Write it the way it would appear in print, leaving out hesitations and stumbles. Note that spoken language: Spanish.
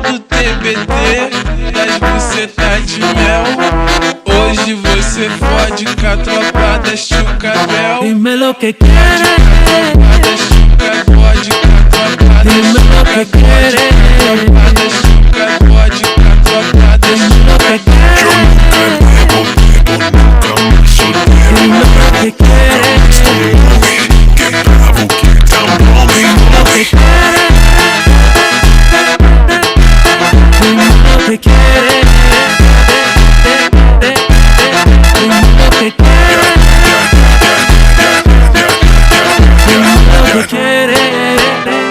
do TBT, das bucetas de mel. Hoje você fode com a tropa da Chucabel. Dime lo que quieres.